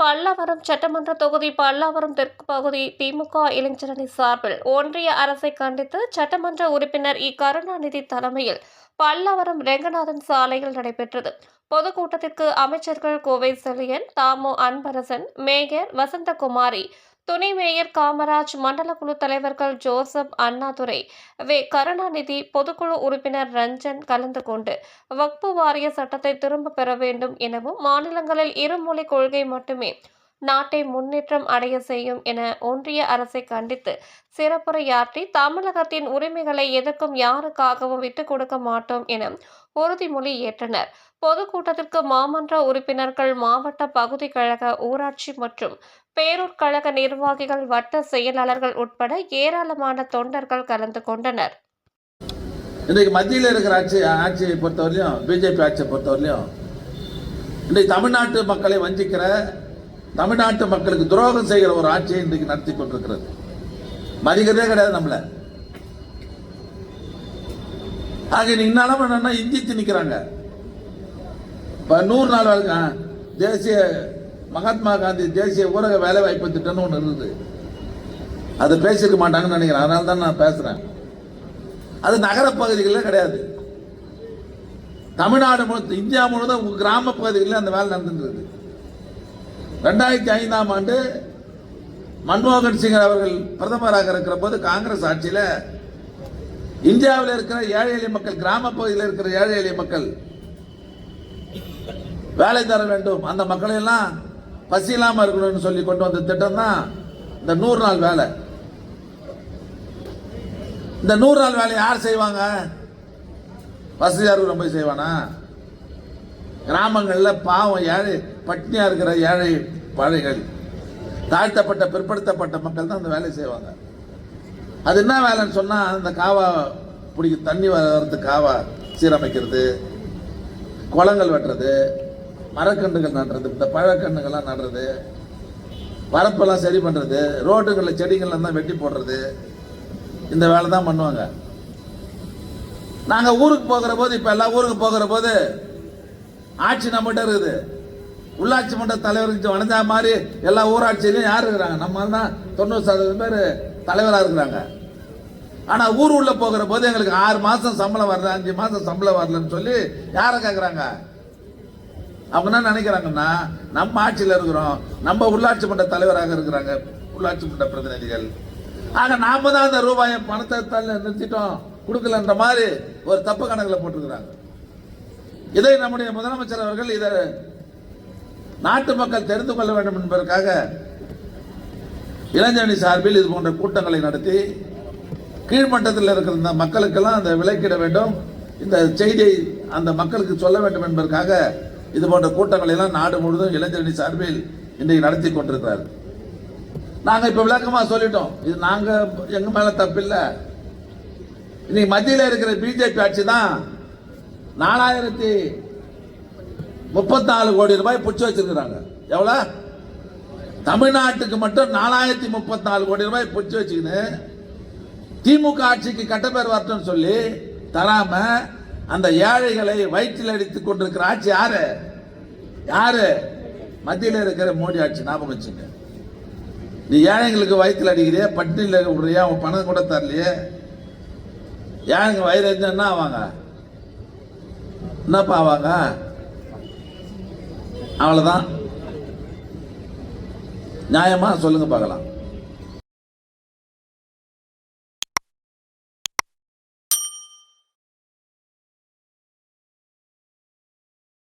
பல்லாவரம் சட்டமன்ற தொகுதி பல்லாவரம் தெற்கு பகுதி திமுக இளைஞரணி சார்பில் ஒன்றிய அரசை கண்டித்து சட்டமன்ற உறுப்பினர் கருணாநிதி தலைமையில் பல்லாவரம் ரெங்கநாதன் சாலையில் நடைபெற்றது. பொதுக்கூட்டத்திற்கு அமைச்சர்கள் கோவை செழியன், தாமு அன்பரசன், மேயர் வசந்தகுமாரி, துணை மேயர் காமராஜ், மண்டல குழு தலைவர்கள் ஜோசப், அண்ணாதுரை, கருணாநிதி, பொதுக்குழு உறுப்பினர் ரஞ்சன் கலந்து கொண்டு வக்பு வாரிய சட்டத்தை திரும்ப பெற வேண்டும் எனவும், மாநிலங்களில் இருமொழி கொள்கை மட்டுமே நாட்டை முன்னேற்றம் அடைய செய்யும் என ஒன்றிய அரசை கண்டித்து சிறப்புரையாற்றி, தமிழகத்தின் உரிமைகளை எதற்கும் யாருக்காகவும் விட்டுக் கொடுக்க மாட்டோம் என உறுதிமொழி ஏற்றனர். பொதுக்கூட்டத்திற்கு மாமன்ற உறுப்பினர்கள், மாவட்ட பகுதி கழக, ஊராட்சி மற்றும் பேரூர் கழக நிர்வாகிகள், வட்ட செயலாளர்கள் உட்பட ஏராளமான தொண்டர்கள் கலந்து கொண்டனர். இன்றைக்கு மத்தியில் இருக்கிற ஆட்சியை பொறுத்தவரையிலும், பிஜேபி ஆட்சியை பொறுத்தவரையிலும் இன்றைக்கு தமிழ்நாட்டு மக்களை வஞ்சிக்கிற, தமிழ்நாட்டு மக்களுக்கு துரோகம் செய்கிற ஒரு ஆட்சியை இன்றைக்கு நடத்தி கொண்டிருக்கிறது. மதிக்கிறதே கிடையாது நம்மள. ஆக இன்னாலும் என்னன்னா இந்தி திணிக்கிறாங்க. இப்ப 100 நாள் வேலை, தேசிய மகாத்மா காந்தி தேசிய ஊரக வேலை வாய்ப்பு திட்டம்னு ஒன்று இருக்குது. அது பேசியிருக்க மாட்டாங்கன்னு நினைக்கிறேன். அதனால தான் நான் பேசுறேன். அது நகர பகுதிகளில் கிடையாது. தமிழ்நாடு முழுவதும், இந்தியா முழுவதும் கிராம பகுதிகளில் அந்த வேலை நடந்துருக்கு. 2005ஆம் ஆண்டு மன்மோகன் சிங் அவர்கள் பிரதமராக இருக்கிற போது காங்கிரஸ் ஆட்சியில் இந்தியாவில் இருக்கிற ஏழை எளிய மக்கள், கிராம பகுதியில் இருக்கிற ஏழை எளிய மக்கள் வேலை தர வேண்டும், அந்த மக்களை எல்லாம் பசி இல்லாமல் இருக்கணும்னு சொல்லி கொண்டு வந்த திட்டம் தான் இந்த 100 நாள் வேலை. இந்த 100 நாள் வேலை யார் செய்வாங்க? வசதியாருக்கு ரொம்ப செய்வானா? கிராமங்களில் பாவம் ஏழை, பட்டினியா இருக்கிற ஏழை பாழைகள், தாழ்த்தப்பட்ட பிற்படுத்தப்பட்ட மக்கள் தான் அந்த வேலையை செய்வாங்க. அது என்ன வேலைன்னு சொன்னா, அந்த காவா பிடிக்க, தண்ணி வரது காவா சீரமைக்கிறது, குளங்கள் வெட்டுறது, மரக்கன்றுகள் நடுறது, இந்த பழக்கன்றுகள்லாம் நடுறது, வரப்பெல்லாம் சரி பண்றது, ரோடுகளில் செடிகள்லாம் தான் வெட்டி போடுறது, இந்த வேலை தான் பண்ணுவாங்க. நாங்க ஊருக்கு போகிற போது, இப்ப எல்லா ஊருக்கு போகிற போது ஆட்சி நம்மகிட்ட இருக்குது. உள்ளாட்சி மன்ற தலைவருக்கு வணஞ்சா மாதிரி எல்லா ஊராட்சியிலையும் யார் இருக்கிறாங்க? நம்ம தான் 90% பேர் தலைவராக இருக்கிறாங்க. ஆனா ஊர் உள்ள போகிற போது எங்களுக்கு 6 மாசம் சம்பளம் வரல, 5 மாசம் சம்பளம் வரலன்னு சொல்லி யாரை கேட்கறாங்க? அவங்க என்ன நினைக்கிறாங்கன்னா, நம்ம ஆட்சியில் இருக்கிறோம், நம்ம உள்ளாட்சி மன்ற தலைவராக இருக்கிறாங்க உள்ளாட்சி மன்ற பிரதிநிதிகள். ஆக நாம தான் அந்த ரூபாயை பணத்தை நிறுத்திட்டோம், கொடுக்கலன்ற மாதிரி ஒரு தப்பு கணக்கில் போட்டிருக்கிறாங்க. இதை நம்முடைய முதலமைச்சர் அவர்கள் இதை நாட்டு மக்கள் தெரிந்து கொள்ள வேண்டும் என்பதற்காக இளைஞரணி சார்பில் இது போன்ற கூட்டங்களை நடத்தி கீழ்மட்டத்தில் இருக்கிற இந்த மக்களுக்கெல்லாம் அந்த விலக்கிட வேண்டும், இந்த செய்தியை அந்த மக்களுக்கு சொல்ல வேண்டும் என்பதற்காக இது போன்ற கூட்டங்களை எல்லாம் நாடு முழுவதும் இளைஞரணி சார்பில் இன்றைக்கு நடத்தி கொண்டிருக்கிறார். நாங்க இப்ப விளக்கமா சொல்லிட்டோம், இது நாங்க எங்க மேல தப்பில்லை. இன்னைக்கு மத்தியில் இருக்கிற பிஜேபி ஆட்சி தான் 4034 கோடி ரூபாய் பிடிச்சு வச்சிருக்கிறாங்க. எவ்வளவு? தமிழ்நாட்டுக்கு மட்டும் 4034 கோடி ரூபாய் பிடிச்சு வச்சுக்கின்னு திமுக ஆட்சிக்கு கட்டப்பேர் வரட்டும் சொல்லி தராம அந்த ஏழைகளை வயிற்றில் அடித்துக் கொண்டிருக்கிற ஆட்சி யாரு? யாரு? மத்தியில் இருக்கிற மோடி ஆட்சி. ஞாபகம் வச்சுங்க. நீ ஏழைங்களுக்கு வயிற்றில் அடிக்கிறிய, பட்டினியில் விடுறியா, உன் பணம் கூட தரலையே, ஏழைங்க வயிறு என்ன ஆவாங்க? என்னப்பா ஆவாங்க? அவ்வளவுதான். நியாயமா சொல்லுங்க பார்க்கலாம்.